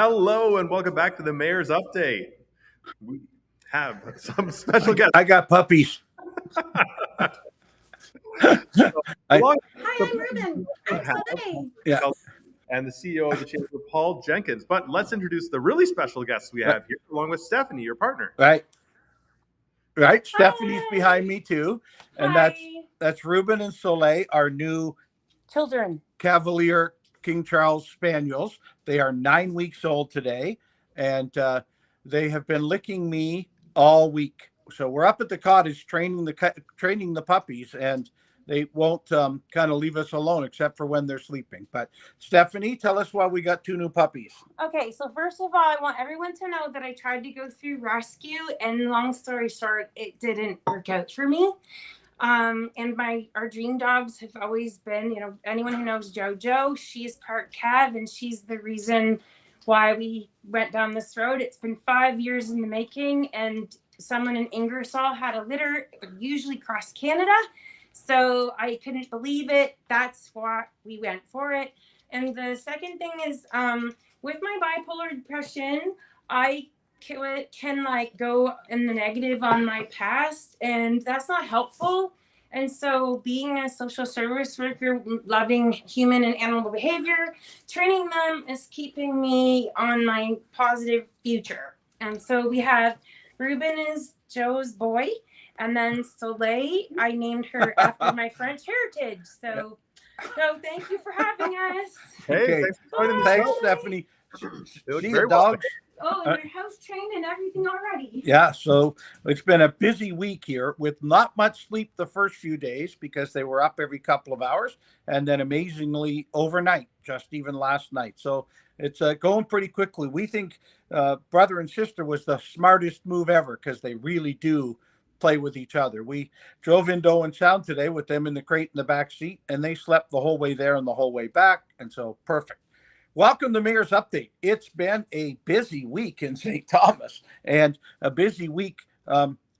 Hello and welcome back to the Mayor's Update. We have some special guests. I got puppies. Hi, I'm Ruben. I'm Soleil. Yeah. And the CEO of the Chamber, Paul Jenkins. But let's introduce the really special guests we have here, along with Stephanie, your partner. Right. Hi. Stephanie's behind me too, and Hi. that's Ruben and Soleil, our new Children. Cavalier King Charles Spaniels. They are 9 weeks old today, and they have been licking me all week. So we're up at the cottage training the puppies, and they won't kind of leave us alone except for when they're sleeping. But Stephanie, tell us why we got 2 new puppies. Okay, so first of all, I want everyone to know that I tried to go through rescue, and long story short, it didn't work out for me. And our dream dogs have always been, anyone who knows JoJo, she's part Cav, and she's the reason why we went down this road. It's been 5 years in the making, and someone in Ingersoll had a litter, usually across Canada. So I couldn't believe it. That's why we went for it. And the second thing is, with my bipolar depression, I can go in the negative on my past, and that's not helpful. And so being a social service worker, loving human and animal behavior, training them is keeping me on my positive future. And so we have Ruben is Joe's boy, and then Soleil, I named her after my French heritage. So thank you for having us. Hey, Okay. Thanks, Stephanie. look See very the dogs? Oh, and your house trained and everything already. Yeah, so it's been a busy week here with not much sleep the first few days because they were up every couple of hours, and then amazingly overnight, just even last night. So it's going pretty quickly. We think brother and sister was the smartest move ever because they really do play with each other. We drove into Owen Sound today with them in the crate in the back seat, and they slept the whole way there and the whole way back, and so perfect. Welcome to Mayor's Update. It's been a busy week in St. Thomas and a busy week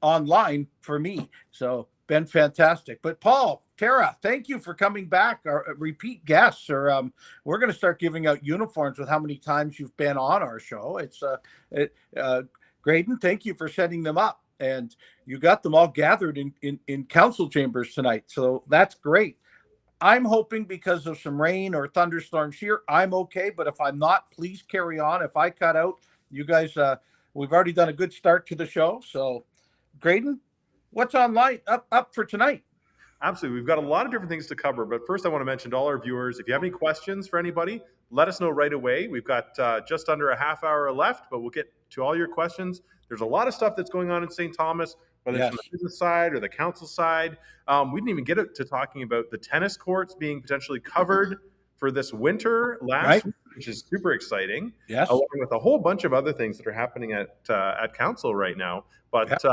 online for me. So been fantastic. But Paul, Tara, thank you for coming back. Our repeat guests, or we're going to start giving out uniforms with how many times you've been on our show. It's Grayden, thank you for setting them up. And you got them all gathered in council chambers tonight. So that's great. I'm hoping because of some rain or thunderstorms here, I'm okay. But if I'm not, please carry on. If I cut out, you guys, we've already done a good start to the show. So, Grayden, what's online up for tonight? Absolutely. We've got a lot of different things to cover. But first, I want to mention to all our viewers, if you have any questions for anybody, let us know right away. We've got just under a half hour left, but we'll get to all your questions. There's a lot of stuff that's going on in St. Thomas, whether it's on the business side or the council side. We didn't even get to talking about the tennis courts being potentially covered for this winter last week, which is super exciting. Yes. Along with a whole bunch of other things that are happening at council right now. But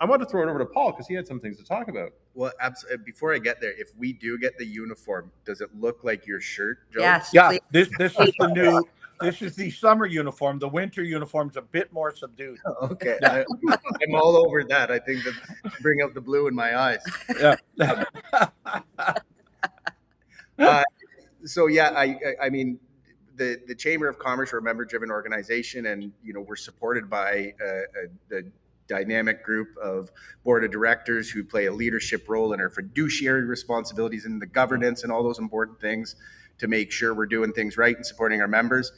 I want to throw it over to Paul because he had some things to talk about. Well, before I get there, if we do get the uniform, does it look like your shirt, Joe? Yes. Yeah, this is the new. This is the summer uniform. The winter uniform's a bit more subdued. Okay, I'm all over that. I think that bring out the blue in my eyes. Yeah. So yeah, I mean, the Chamber of Commerce, we're a member-driven organization, and we're supported by the dynamic group of board of directors who play a leadership role in our fiduciary responsibilities and the governance and all those important things to make sure we're doing things right and supporting our members.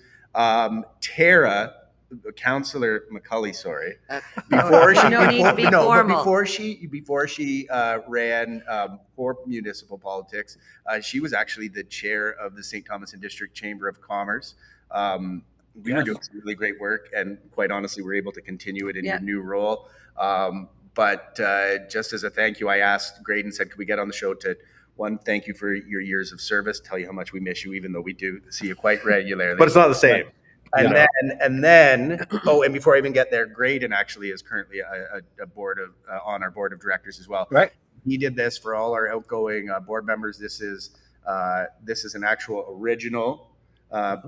Tara, Councillor McCaulley, sorry, before she ran for municipal politics, she was actually the chair of the St. Thomas and District Chamber of Commerce. We were doing some really great work, and quite honestly, we're able to continue it in your new role. But just as a thank you, I asked Grayden, said, could we get on the show to thank you for your years of service, tell you how much we miss you, even though we do see you quite regularly. But it's not the same. And then, and before I even get there, Grayden actually is currently a board of on our board of directors as well. Right. He did this for all our outgoing board members. This is an actual original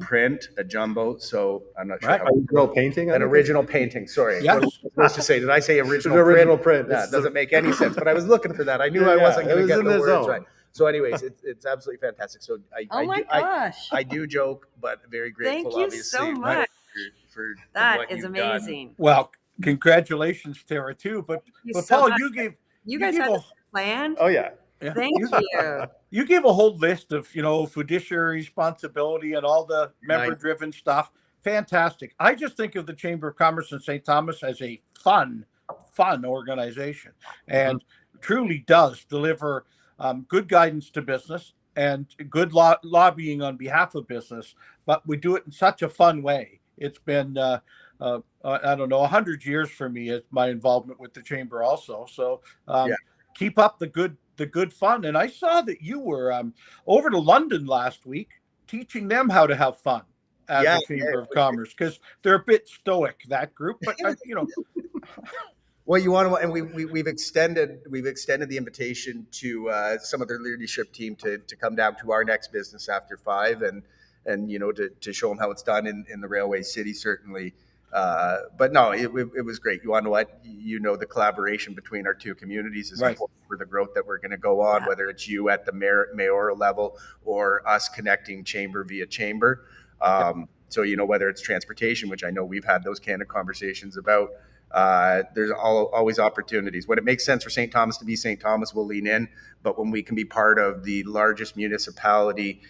print, a jumbo. So I'm not sure. Right. Original painting? An original painting. Sorry. Yes. What was I supposed to say? Did I say original print? Original print. Yeah, it doesn't make any sense. But I was looking for that. I knew I wasn't going to get the words right. So anyways, it's absolutely fantastic. So I do joke, but very grateful, Thank you obviously. so much. for That what is you've done. amazing. Well, congratulations, Tara, too. But So Paul, much. You guys have a plan. Oh yeah. yeah, Thank you. you gave a whole list of, fiduciary responsibility and all the member-driven stuff. Fantastic. I just think of the Chamber of Commerce in St. Thomas as a fun organization, and truly does deliver good guidance to business and good lobbying on behalf of business. But we do it in such a fun way. It's been I don't know, 100 years for me as my involvement with the Chamber also. So keep up the good fun. And I saw that you were over to London last week teaching them how to have fun as a Chamber of Commerce, because they're a bit stoic, that group, but Well, you want to, and we've extended the invitation to some of their leadership team to come down to our next business after 5 and to show them how it's done in the Railway City, certainly. But no, it was great. You want to know what? The collaboration between our two communities is important for the growth that we're going to go on, whether it's you at the mayoral level or us connecting chamber via chamber. So, whether it's transportation, which I know we've had those kind of conversations about, there's always opportunities. When it makes sense for St. Thomas to be St. Thomas, we'll lean in. But when we can be part of the largest municipality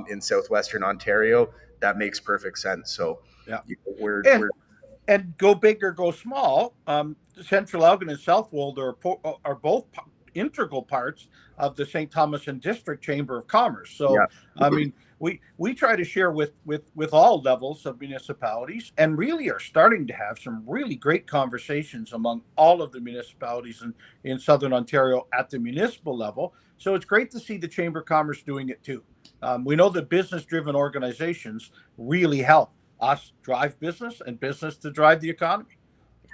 in southwestern Ontario, that makes perfect sense. So and go big or go small. Central Elgin and Southwold are both integral parts of the St. Thomas and District Chamber of Commerce. So, I mean, we try to share with all levels of municipalities, and really are starting to have some really great conversations among all of the municipalities in Southern Ontario at the municipal level. So it's great to see the Chamber of Commerce doing it too. We know that business-driven organizations really help us drive business and business to drive the economy.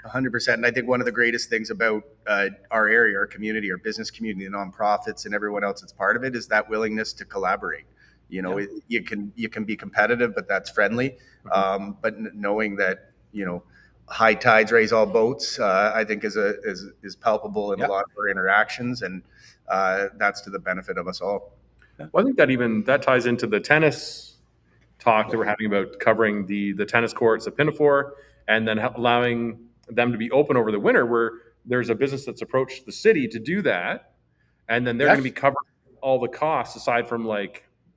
100%. And I think one of the greatest things about our area, our community, our business community, the nonprofits, and everyone else that's part of it is that willingness to collaborate. You can be competitive, but that's friendly. But knowing that high tides raise all boats, I think is palpable in a lot of our interactions, and that's to the benefit of us all. Well, I think that ties into the tennis talk that we're having about covering the tennis courts at Pinafore, and then allowing them to be open over the winter, where there's a business that's approached the city to do that, and then they're going to be covering all the costs aside from wear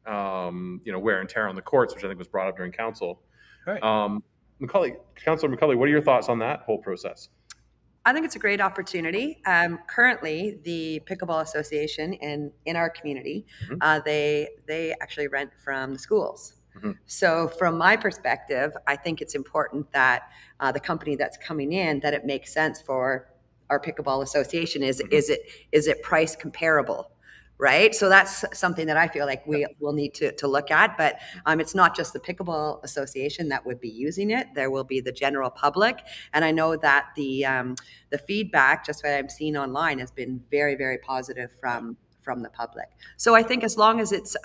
and tear on the courts, which I think was brought up during council. Right. Councillor McCaulley, what are your thoughts on that whole process? I think it's a great opportunity. Currently, the Pickleball Association in our community, they actually rent from the schools. So from my perspective, I think it's important that the company that's coming in, that it makes sense for our Pickleball Association. Is it price comparable? Right. So that's something that I feel like we will need to look at. But it's not just the Pickleball Association that would be using it. There will be the general public. And I know that the feedback, just what I'm seeing online, has been very, very positive from the public. So I think as long as it's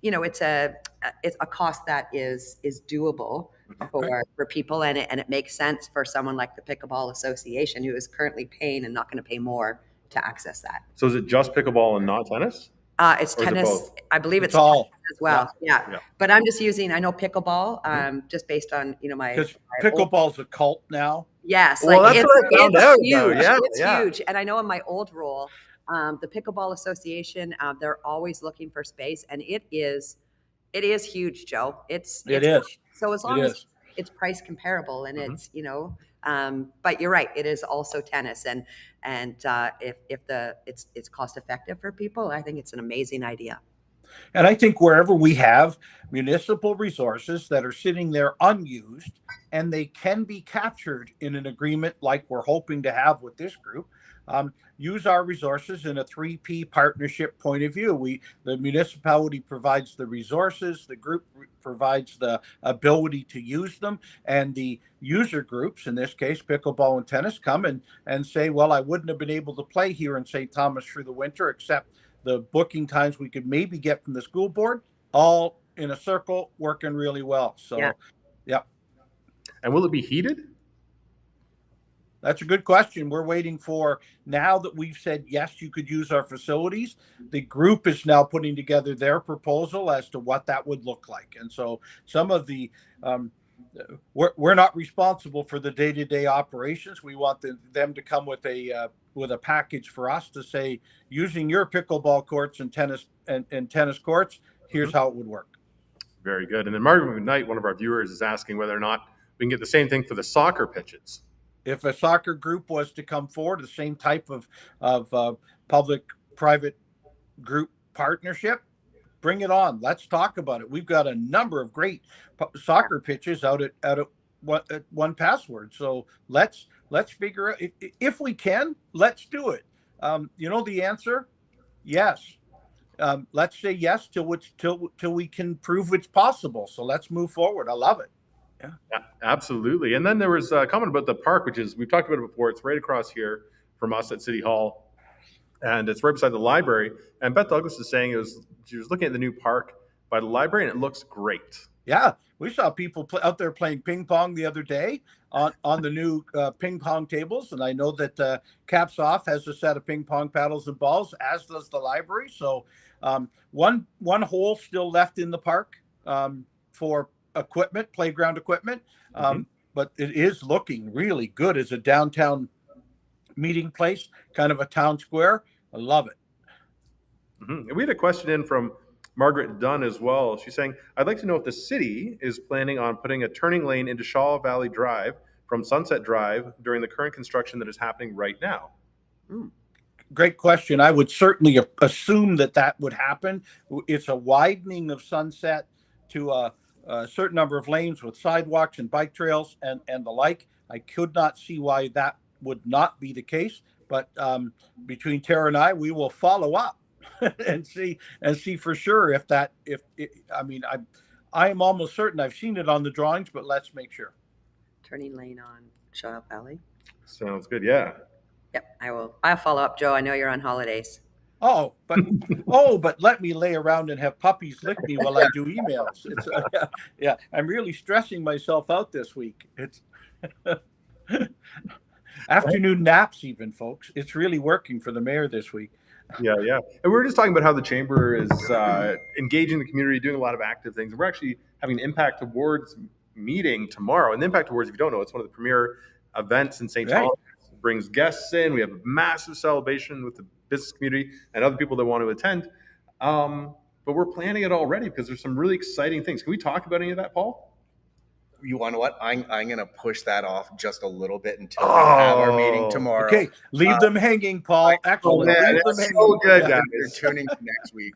it's a cost that is doable for people, and it makes sense for someone like the Pickleball Association, who is currently paying and not going to pay more to access that. So is it just pickleball and not tennis? It's tennis. I believe it's all tennis as well. Yeah. But I'm just using, I know pickleball, just based on, my. Because pickleball's a cult now. Yes. Well, that's what I found out. Huge. Yeah. It's huge. And I know in my old role, the Pickleball Association, they're always looking for space, and it is huge, Joe. It is. So as long as it's price comparable, and it's, but you're right, it is also tennis, and if it's cost effective for people, I think it's an amazing idea. And I think wherever we have municipal resources that are sitting there unused, and they can be captured in an agreement like we're hoping to have with this group, use our resources in a 3P partnership point of view. The municipality provides the resources, the group provides the ability to use them, and the user groups, in this case pickleball and tennis, come and say, well, I wouldn't have been able to play here in St. Thomas through the winter except the booking times we could maybe get from the school board, all in a circle, working really well. So yeah. And will it be heated? That's a good question. We're waiting for, now that we've said, yes, you could use our facilities, the group is now putting together their proposal as to what that would look like. And so some of the we're not responsible for the day-to-day operations. We want them to come with a package for us to say, using your pickleball courts and tennis courts, here's how it would work. Very good. And then Margaret McKnight, one of our viewers, is asking whether or not we can get the same thing for the soccer pitches. If a soccer group was to come forward, the same type of public-private group partnership, bring it on. Let's talk about it. We've got a number of great soccer pitches out at One Password. So let's figure out if we can. Let's do it. The answer, yes. Let's say yes till we can prove it's possible. So let's move forward. I love it. Yeah, absolutely. And then there was a comment about the park, which is, we've talked about it before. It's right across here from us at City Hall, and it's right beside the library. And Beth Douglas is saying she was looking at the new park by the library, and it looks great. Yeah, we saw people out there playing ping pong the other day on the new ping pong tables, and I know that Caps Off has a set of ping pong paddles and balls, as does the library. So one hole still left in the park for playground equipment, but it is looking really good as a downtown meeting place, kind of a town square. I love it. And we had a question in from Margaret Dunn as well. She's saying, I'd like to know if the city is planning on putting a turning lane into Shaw Valley Drive from Sunset Drive during the current construction that is happening right now. Great question. I would certainly assume that would happen. It's a widening of Sunset to a certain number of lanes with sidewalks and bike trails and the like. I could not see why that would not be the case, but between Tara and I, we will follow up and see for sure I am almost certain I've seen it on the drawings, but let's make sure. Turning lane on Shaw Valley. Sounds good. Yeah. Yep, I'll follow up, Joe. I know you're on holidays. But let me lay around and have puppies lick me while I do emails. It's I'm really stressing myself out this week. It's afternoon naps even, folks. It's really working for the mayor this week. Yeah. And we were just talking about how the chamber is engaging the community, doing a lot of active things. We're actually having an Impact Awards meeting tomorrow. And the Impact Awards, if you don't know, it's one of the premier events in St. Thomas. It brings guests in. We have a massive celebration with the business community and other people that want to attend. But we're planning it already because there's some really exciting things. Can we talk about any of that, Paul? You want to know what? I'm going to push that off just a little bit until we have our meeting tomorrow. Okay, leave them hanging, Paul. Excellent. Man, leave them it's hanging. so good. Yeah. You're tuning next week,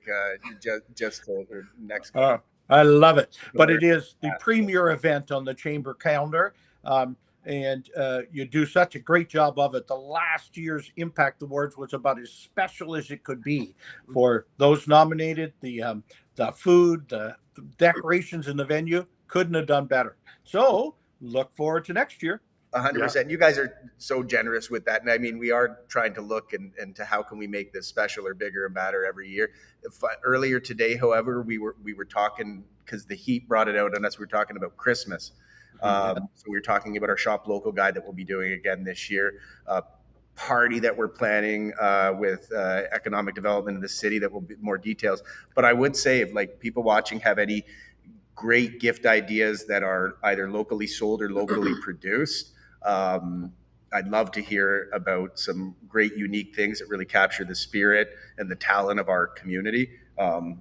just to next week. I love it. But it is the premier event on the chamber calendar. And you do such a great job of it. The last year's Impact Awards was about as special as it could be for those nominated. The food, the decorations in the venue, couldn't have done better. So look forward to next year. 100%. You guys are so generous with that. And I mean, we are trying to look into how can we make this special or bigger and better every year. Earlier today, however, we were talking, because the heat brought it out on us, we were talking about Christmas. So we were talking about our Shop Local guide that we'll be doing again this year. Party that we're planning with economic development in the city that will be more details. But I would say, if like people watching have any great gift ideas that are either locally sold or locally produced, I'd love to hear about some great unique things that really capture the spirit and the talent of our community.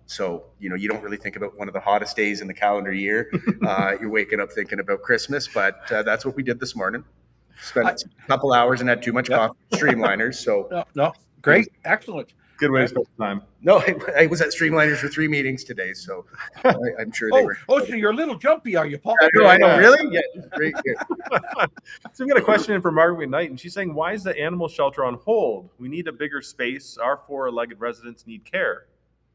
So, you don't really think about one of the hottest days in the calendar year. You're waking up thinking about Christmas, but that's what we did this morning. Spent a couple hours and had too much coffee, streamliners. So no, great, excellent. Good way to spend time. No, I was at Streamliners for 3 meetings today, so I'm sure they were. Oh, so you're a little jumpy, are you, Paul? I know, really? Yeah, great. So we got a question in from Margaret Knight, and she's saying, why is the animal shelter on hold? We need a bigger space. Our 4-legged residents need care.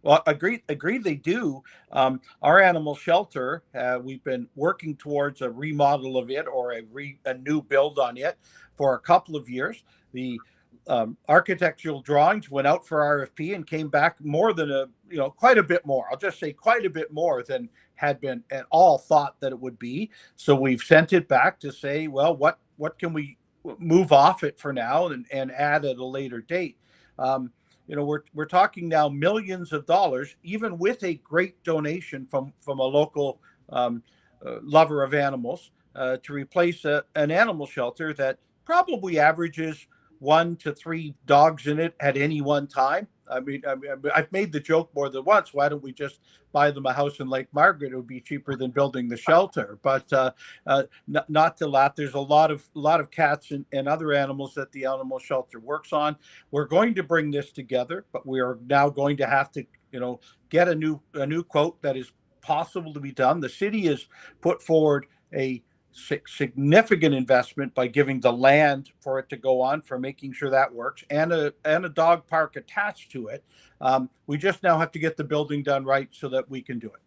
Well, agreed they do. Our animal shelter, we've been working towards a remodel of it or a new build on it for a couple of years. The architectural drawings went out for RFP and came back more than quite a bit more. I'll just say quite a bit more than had been at all thought that it would be. So we've sent it back to say, well, what can we move off it for now and add at a later date? We're talking now millions of dollars, even with a great donation from a local lover of animals, to replace an animal shelter that probably averages 1 to 3 dogs in it at any one time. I mean, I've made the joke more than once. Why don't we just buy them a house in Lake Margaret? It would be cheaper than building the shelter. But not to laugh, there's a lot of cats and other animals that the animal shelter works on. We're going to bring this together, but we are now going to have to, get a new quote that is possible to be done. The city has put forward a significant investment by giving the land for it to go on, for making sure that works, and a dog park attached to it. We just now have to get the building done right so that we can do it.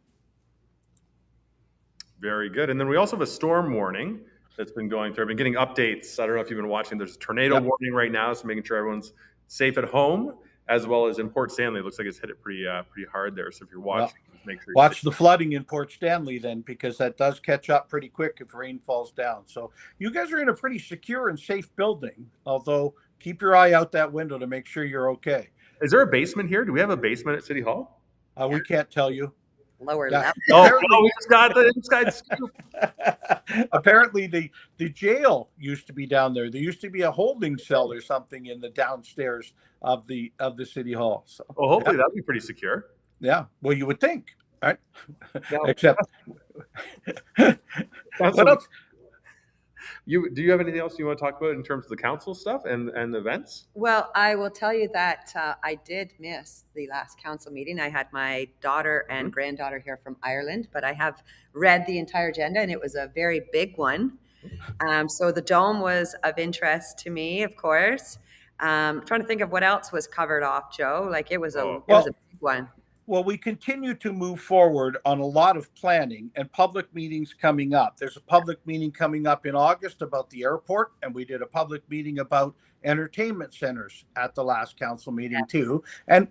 Very good. And then we also have a storm warning that's been going through. I've been getting updates. I don't know if you've been watching. There's a tornado warning right now, so making sure everyone's safe at home, as well as in Port Stanley. It looks like it's hit it pretty hard there. So if you're watching, make sure watch the flooding in Port Stanley then, because that does catch up pretty quick if rain falls down. So you guys are in a pretty secure and safe building, although keep your eye out that window to make sure you're okay. Is there a basement here? Do we have a basement at City Hall? We can't tell you. Lower level. We just got the inside scoop. Apparently the jail used to be down there. There used to be a holding cell or something in the downstairs of the City Hall. So well, hopefully that'll be pretty secure. Yeah, well, you would think, right? No. Except, what else? Do you have anything else you want to talk about in terms of the council stuff and events? Well, I will tell you that I did miss the last council meeting. I had my daughter and granddaughter here from Ireland, but I have read the entire agenda, and it was a very big one. So the dome was of interest to me, of course. Trying to think of what else was covered off, Joe. Like it was a big one. Well, we continue to move forward on a lot of planning and public meetings coming up. There's a public meeting coming up in August about the airport, and we did a public meeting about entertainment centers at the last council meeting too, and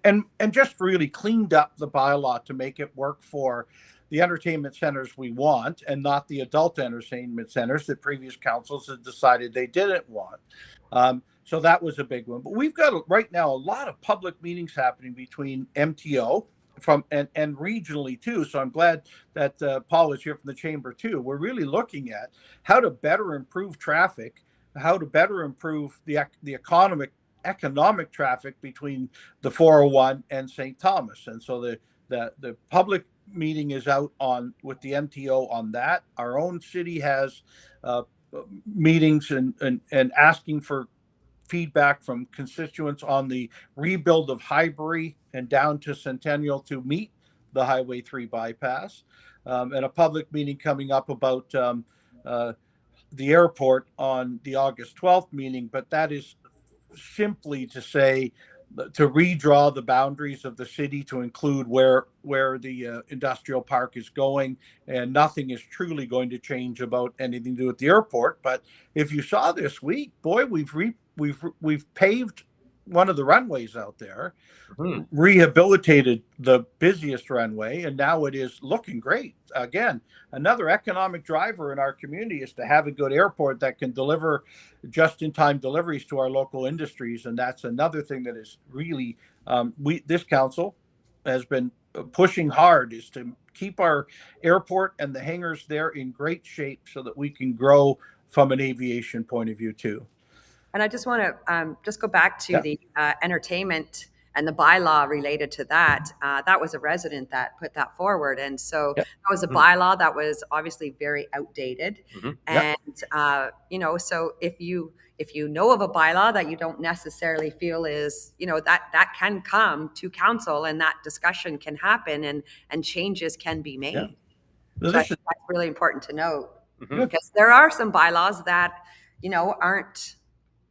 just really cleaned up the bylaw to make it work for the entertainment centers we want, and not the adult entertainment centers that previous councils had decided they didn't want. So that was a big one. But we've got right now a lot of public meetings happening between MTO and regionally too. So I'm glad that Paul is here from the chamber too. We're really looking at how to better improve traffic, how to better improve the economic traffic between the 401 and St. Thomas. And so the public meeting is out with the MTO on that. Our own city has meetings and asking for feedback from constituents on the rebuild of Highbury and down to Centennial to meet the Highway 3 bypass, and a public meeting coming up about the airport on the August 12th meeting. But that is simply to say, to redraw the boundaries of the city to include where the industrial park is going, and nothing is truly going to change about anything to do with the airport. But if you saw this week, boy, we've paved one of the runways out there, rehabilitated the busiest runway, and now it is looking great. Again, another economic driver in our community is to have a good airport that can deliver just-in-time deliveries to our local industries, and that's another thing that is really this council has been pushing hard, is to keep our airport and the hangars there in great shape so that we can grow from an aviation point of view too. And I just want to just go back to the entertainment and the bylaw related to that. That was a resident that put that forward. And so that was a bylaw that was obviously very outdated. And, so if you know of a bylaw that you don't necessarily feel is, that can come to council, and that discussion can happen, and changes can be made. So I think that's really important to note, because there are some bylaws that, aren't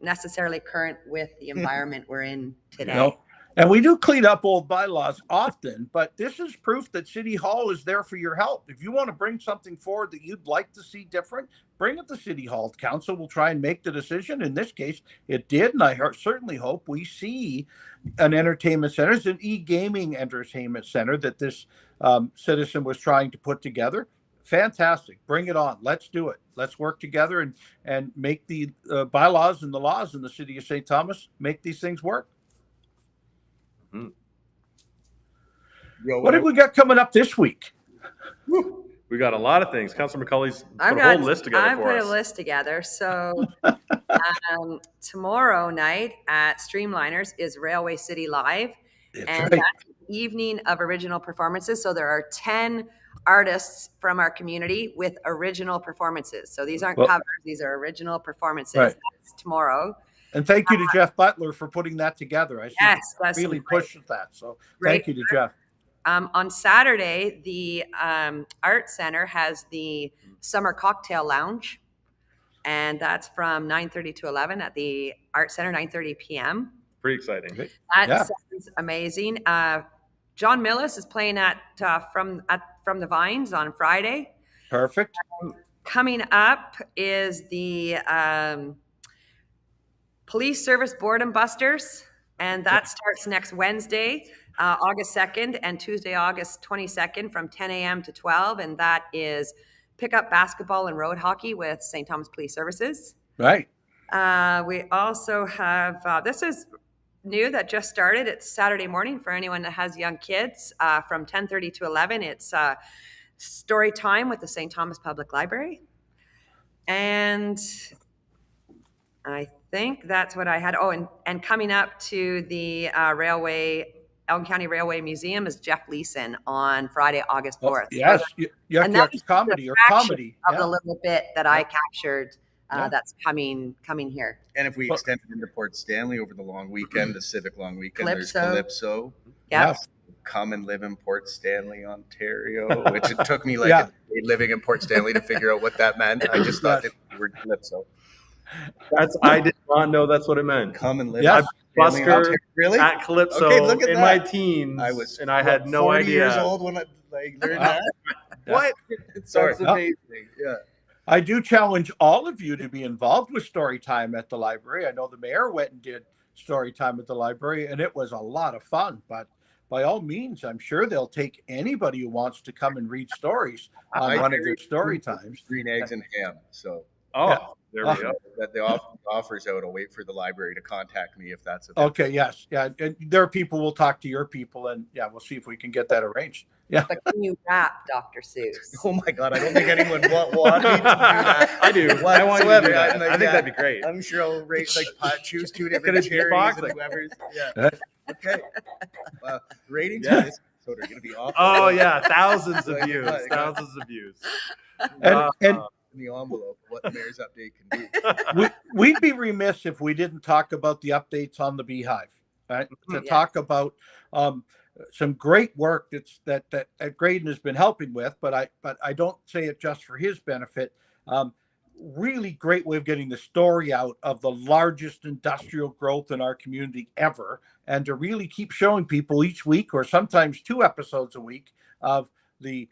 necessarily current with the environment we're in today. And we do clean up old bylaws often, but this is proof that City Hall is there for your help. If you want to bring something forward that you'd like to see different, bring it to City Hall. Council will try and make the decision. In this case, it did, and I certainly hope we see an entertainment center. It's an e-gaming entertainment center that this citizen was trying to put together. Fantastic. Bring it on. Let's do it. Let's work together and make the bylaws and the laws in the city of St. Thomas make these things work. What have we got coming up this week? We got a lot of things. Councillor McCaulley's I've put a whole got- list together I've for put us. a list together. So tomorrow night at Streamliners is Railway City Live. That's And right. that's an evening of original performances. So there are 10 artists from our community with original performances. So these aren't Well- covers, these are original performances. Right. That's tomorrow. And thank you to Jeff Butler for putting that together. I see Yes, that's really great- pushes that. So great thank you to Jeff. On Saturday, the Art Center has the Summer Cocktail Lounge, and that's from 9:30 to 11 at the Art Center, 9:30 p.m. Pretty exciting. That Yeah. sounds amazing. John Millis is playing from the Vines on Friday. Perfect. Coming up is the Police Service Board and Busters, and that starts next Wednesday, August 2nd, and Tuesday, August 22nd from 10 a.m. to 12, and that is pickup basketball and road hockey with St. Thomas Police Services. Right. We also have, this is new that just started. It's Saturday morning for anyone that has young kids from 10:30 to 11. It's story time with the St. Thomas Public Library. And I think that's what I had. Oh, and coming up to the Elgin County Railway Museum is Jeff Leeson on Friday, August 4th. Yes. Yuck And that Yuck was comedy or a fraction comedy. Of Yeah. the little bit that I captured Yeah. that's coming here. And if we Well- extend it into Port Stanley over the long weekend, the civic long weekend, there's Calypso. Calypso. Yep. Yes. Come and live in Port Stanley, Ontario, which it took me like Yeah. a day living in Port Stanley to figure out what that meant. I just thought Yes. that the word Calypso. I did not know that's what it meant. Come and live Yes. in Port Stanley, Busker Ontario. Really? At Calypso Okay, look at in that. my teens, I was and I had no 40 idea. years old when I learned that. Yeah. What? Sorry. That's amazing. Yeah. I do challenge all of you to be involved with story time at the library. I know the mayor went and did story time at the library, and it was a lot of fun. But by all means, I'm sure they'll take anybody who wants to come and read stories on I one of their carry story times. Green eggs and ham. So Oh, Yeah. there we go. that the offers out. I'll wait for the library to contact me if that's available. Okay, yes. Yeah. And there are people, we'll talk to your people, and yeah, we'll see if we can get that arranged. Yeah. But can you rap Dr. Seuss? Oh my God, I don't think anyone want me to do that. I do. I want you to do that. I'm like, I think yeah. that'd be great. I'm sure I'll rate choose two Can different it cherries beatbox? and Like- whoever's. Yeah. Okay. Ratings Yeah. for this episode are going to be awful. Oh yeah, thousands of Like, views. like, Thousands of views. And In the envelope, what the mayor's update can do. we'd be remiss if we didn't talk about the updates on the Beehive, right? To Yes. talk about some great work that Grayden has been helping with, but I don't say it just for his benefit. Really great way of getting the story out of the largest industrial growth in our community ever, and to really keep showing people each week, or sometimes 2 episodes a week, of the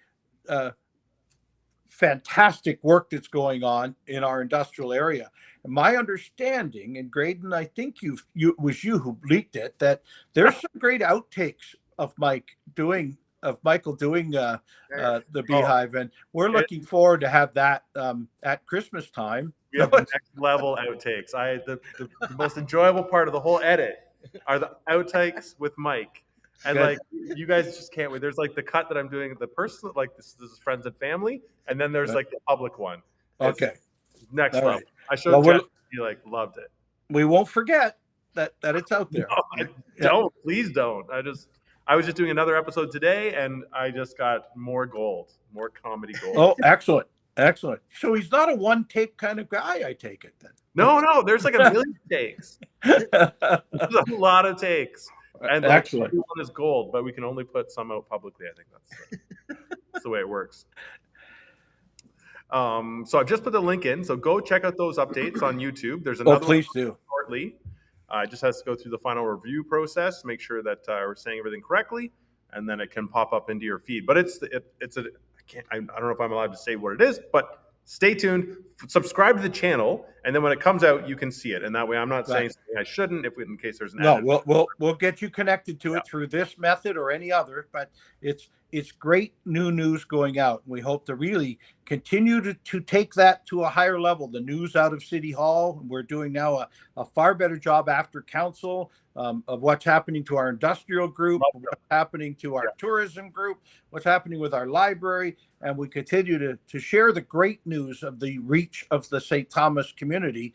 fantastic work that's going on in our industrial area. And my understanding, and Grayden, I think it was you who leaked it, that there's some great outtakes of Michael doing the Beehive, and we're looking forward to have that at Christmas time. We have the next level outtakes. The most enjoyable part of the whole edit are the outtakes with Mike. And Good. like you guys just can't wait. There's like the cut that I'm doing, the person like this is friends and family, and then there's Right. like the public one. It's Okay, next All level. right. I showed Well, we're- Jeff, he like loved it. we won't forget that it's out there. No, don't, please don't. I was just doing another episode today, and I just got more gold, more comedy gold. Oh, excellent. So he's not a one take kind of guy, I take it then. No, there's like a million takes. There's a lot of takes. And like, Excellent. everyone is gold, but we can only put some out publicly. I think that's the way it works. So I've just put the link in. So go check out those updates on YouTube. There's Oh, another please one do. shortly. It just has to go through the final review process, make sure that we're saying everything correctly, and then it can pop up into your feed. But I don't know if I'm allowed to say what it is, but stay tuned. subscribe to the channel, and then when it comes out, you can see it. And that way, I'm not saying Right. something I shouldn't, in case there's an No, added. we'll get you connected to it through this method or any other, but it's great new news going out. We hope to really continue to take that to a higher level. The news out of City Hall, we're doing now a far better job after council of what's happening to our industrial group, what's happening to our tourism group, what's happening with our library, and we continue to share the great news of the reach of the St. Thomas community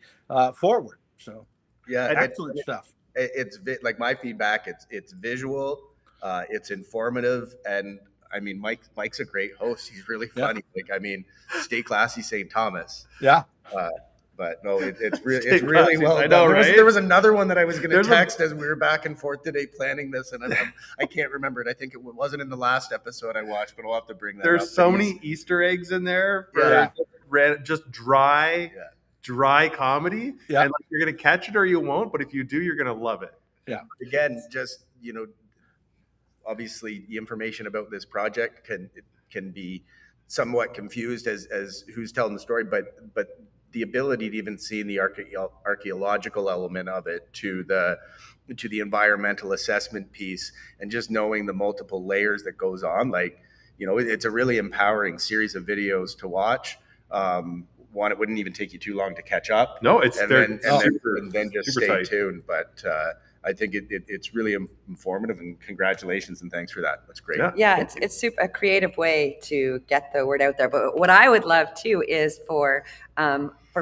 forward. So Yeah, excellent stuff. It's like my feedback. It's visual, it's informative, and I mean, Mike's a great host. He's really funny. Like, I mean, stay classy, St. Thomas. Yeah. But no, it's really well I done. know, right? There was another one that I was going to text as we were back and forth today planning this, and I can't remember it. I think it wasn't in the last episode I watched, but I'll have to bring that up. There's so many Easter eggs in there for just dry comedy. Yeah. And like, you're going to catch it or you won't, but if you do, you're going to love it. Yeah. Again, just, obviously the information about this project can be somewhat confused as who's telling the story, but the ability to even see the archaeological element of it to the environmental assessment piece, and just knowing the multiple layers that goes on, like, it's a really empowering series of videos to watch. One, it wouldn't even take you too long to catch up. No, it's and then just stay tight. tuned. But I think it's really informative, and congratulations and thanks for that. That's great. Yeah, it's super a creative way to get the word out there. But what I would love too is for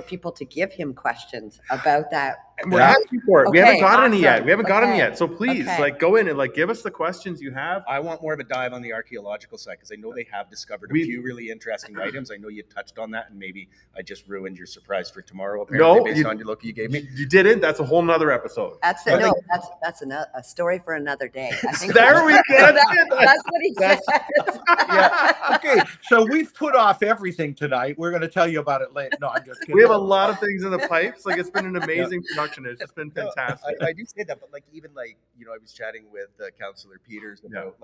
people to give him questions about that. And we're asking for it. Okay, we haven't got any awesome. yet. We haven't got them Okay. yet. So please, Okay. go in and give us the questions you have. I want more of a dive on the archaeological side, because I know they have discovered a few really interesting items. I know you touched on that, and maybe I just ruined your surprise for tomorrow, apparently, based on your look you gave me. You didn't. That's a whole nother episode. That's a story for another day. I think There we go. That's what he said. Yeah. Okay. So we've put off everything tonight. We're going to tell you about it later. No, I'm just kidding. We have a lot of things in the pipes. Like, it's been an amazing production. It's just been fantastic. I do say that, but I was chatting with Councillor Peters about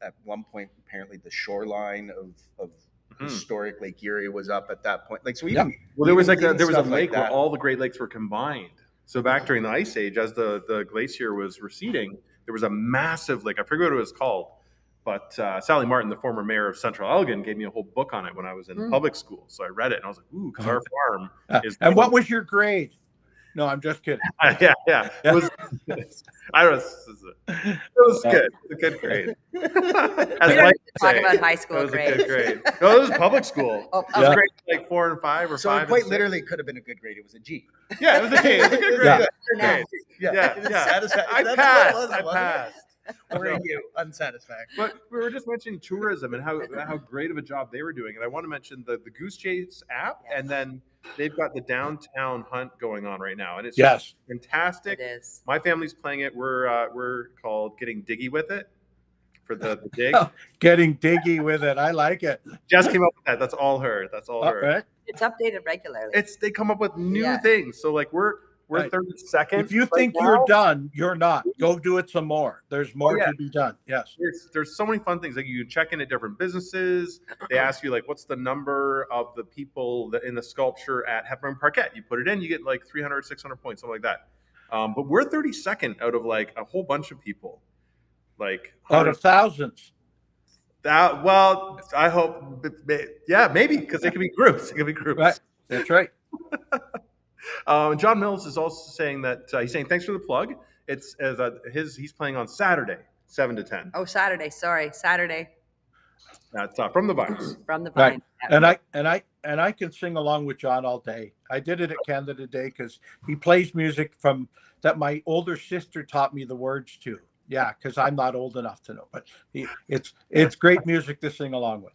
at one point, apparently the shoreline of historic Lake Erie was up at that point. Like, so even there was a stuff lake that. where all the Great Lakes were combined. So back during the Ice Age, as the glacier was receding, there was a massive lake. I forget what it was called, but Sally Martin, the former mayor of Central Elgin, gave me a whole book on it when I was in public school. So I read it and I was like, ooh, because our farm is. And what was your grade? No, I'm just kidding. Yeah. It was good. It's a good grade. We don't talk about high school It was grades. a good grade. No, it was public school. Oh, It was grade like 4 and 5 or So 5. it quite literally could have been a good grade. It was a G. Yeah, it was a G. It was a good grade. Yeah. Good grade. Yeah. I That's passed. what it was, I wasn't it? passed. Or are you unsatisfactory? But we were just mentioning tourism and how great of a job they were doing. And I want to mention the Goose Chase app, and then they've got the downtown hunt going on right now. And it's just fantastic. It is. My family's playing it. We're called Getting Diggy with it for the dig. Getting diggy with it. I like it. Jess came up with that. That's all her. That's all her. Right. It's updated regularly. They come up with new things. So like we're Right. 32nd. If you right think now. you're done, you're not. Go do it some more. There's more to be done. Yes. There's so many fun things. Like, you check in at different businesses. They ask you what's the number of the people that in the sculpture at Hepburn Parquet. You put it in, you get 300, 600 points, something like that. But we're 32nd out of a whole bunch of people. Out of thousands. Well, I hope. Yeah, maybe, because it can be groups. It can be groups. Right. That's right. John Mills is also saying that he's saying thanks for the plug. It's he's playing on Saturday, 7 to 10. Oh, Saturday. Sorry, Saturday. That's from the Vines. From the Right. Vine. And I can sing along with John all day. I did it at Canada Day because he plays music that my older sister taught me the words to. Yeah, because I'm not old enough to know, but it's great music to sing along with.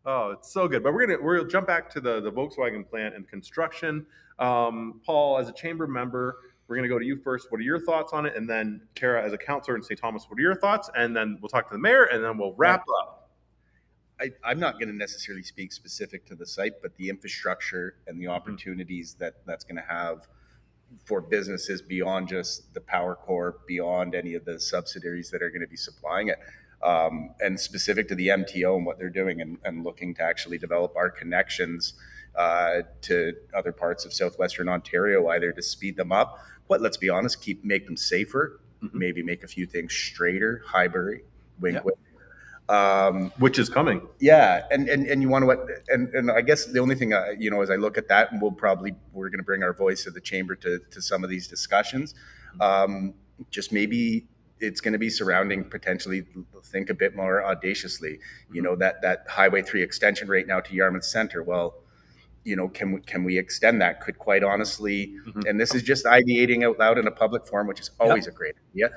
Oh, it's so good. But we'll jump back to the Volkswagen plant and construction. Paul, as a chamber member, we're going to go to you first. What are your thoughts on it? And then Kara, as a councillor in St. Thomas, what are your thoughts? And then we'll talk to the mayor, and then we'll wrap up. I'm not going to necessarily speak specific to the site, but the infrastructure and the opportunities that's going to have for businesses beyond just the power core, beyond any of the subsidiaries that are going to be supplying it. And specific to the MTO and what they're doing and looking to actually develop our connections to other parts of southwestern Ontario, either to speed them up, but let's be honest, make them safer, maybe make a few things straighter, Highbury, wink, wink. Which is coming. Yeah, and you want to, and I guess the only thing, as I look at that, and we're going to bring our voice of the chamber to some of these discussions, just maybe it's going to be surrounding, potentially think a bit more audaciously, that Highway 3 extension right now to Yarmouth Centre. Well, can we extend that? Could, quite honestly, and this is just ideating out loud in a public forum, which is always a great idea.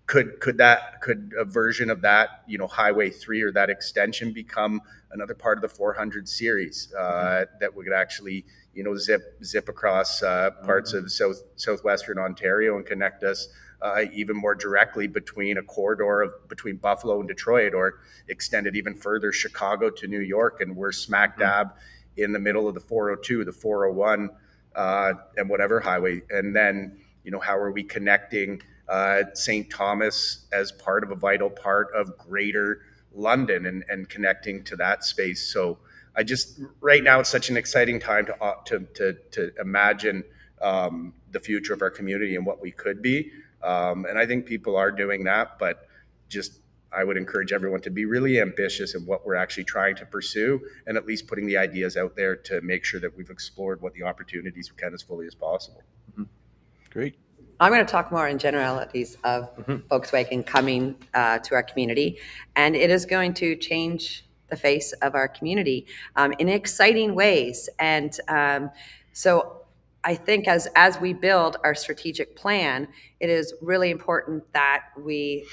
Could a version of that, Highway 3 or that extension become another part of the 400 series that would actually, zip across parts of southwestern Ontario and connect us even more directly between a corridor between Buffalo and Detroit, or extend it even further, Chicago to New York, and we're smack dab in the middle of the 402, the 401, and whatever highway. And then, how are we connecting St. Thomas as part of a vital part of greater London and connecting to that space? So right now it's such an exciting time to imagine the future of our community and what we could be. And I think people are doing that, but I would encourage everyone to be really ambitious in what we're actually trying to pursue, and at least putting the ideas out there to make sure that we've explored what the opportunities we can as fully as possible. Great. I'm going to talk more in generalities of Volkswagen coming to our community, and it is going to change the face of our community in exciting ways. And so I think as we build our strategic plan, it is really important that we,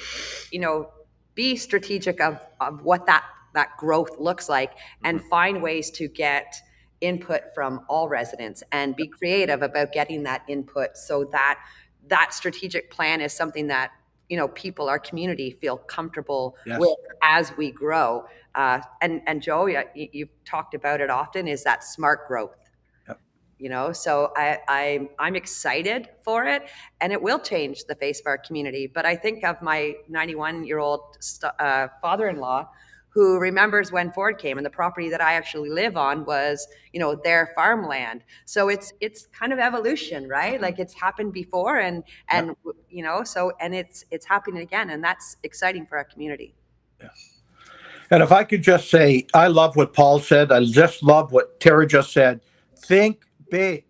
be strategic of what that growth looks like, and find ways to get input from all residents and be creative about getting that input, so that strategic plan is something that people, our community, feel comfortable with as we grow. And Joe, you've talked about it often, is that smart growth. So I'm excited for it, and it will change the face of our community. But I think of my 91-year-old father-in-law, who remembers when Ford came, and the property that I actually live on was, their farmland. So it's kind of evolution, right? Like, it's happened before, and it's happening again, and that's exciting for our community. Yes. And if I could just say, I love what Paul said. I just love what Tara just said. Think big,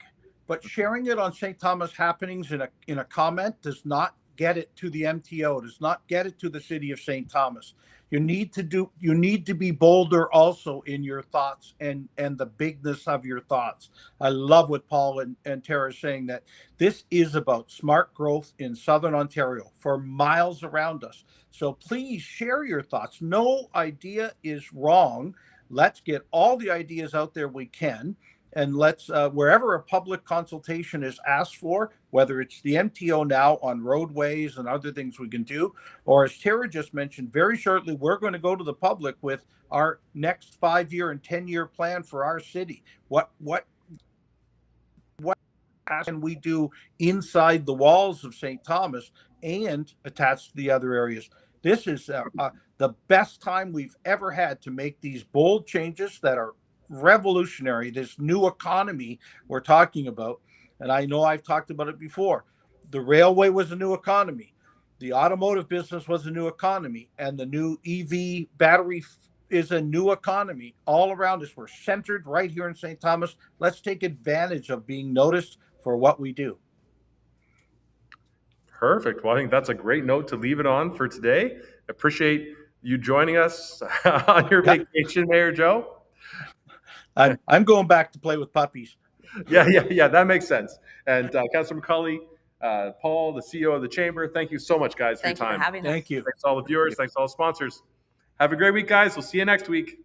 but sharing it on St. Thomas happenings in a comment does not get it to the MTO, does not get it to the city of St. Thomas. You need to be bolder also in your thoughts and the bigness of your thoughts. I love what Paul and Tara are saying, that this is about smart growth in Southern Ontario for miles around us. So please share your thoughts. No idea is wrong. Let's get all the ideas out there we can. And let's, wherever a public consultation is asked for, whether it's the MTO now on roadways and other things we can do, or as Tara just mentioned, very shortly, we're going to go to the public with our next 5-year and 10-year plan for our city. What can we do inside the walls of St. Thomas and attached to the other areas? This is the best time we've ever had to make these bold changes that are revolutionary, this new economy we're talking about. And I know I've talked about it before. The railway was a new economy. The automotive business was a new economy. And the new EV battery is a new economy all around us. We're centered right here in St. Thomas. Let's take advantage of being noticed for what we do. Perfect. Well, I think that's a great note to leave it on for today. Appreciate you joining us on your vacation, Mayor Joe. I'm going back to play with puppies. Yeah, that makes sense. And Councillor McCaulley, Paul, the CEO of the Chamber, thank you so much, guys, for your time. Thank you for having us. Thank you. Thanks to all the viewers. Thanks to all the sponsors. Have a great week, guys. We'll see you next week.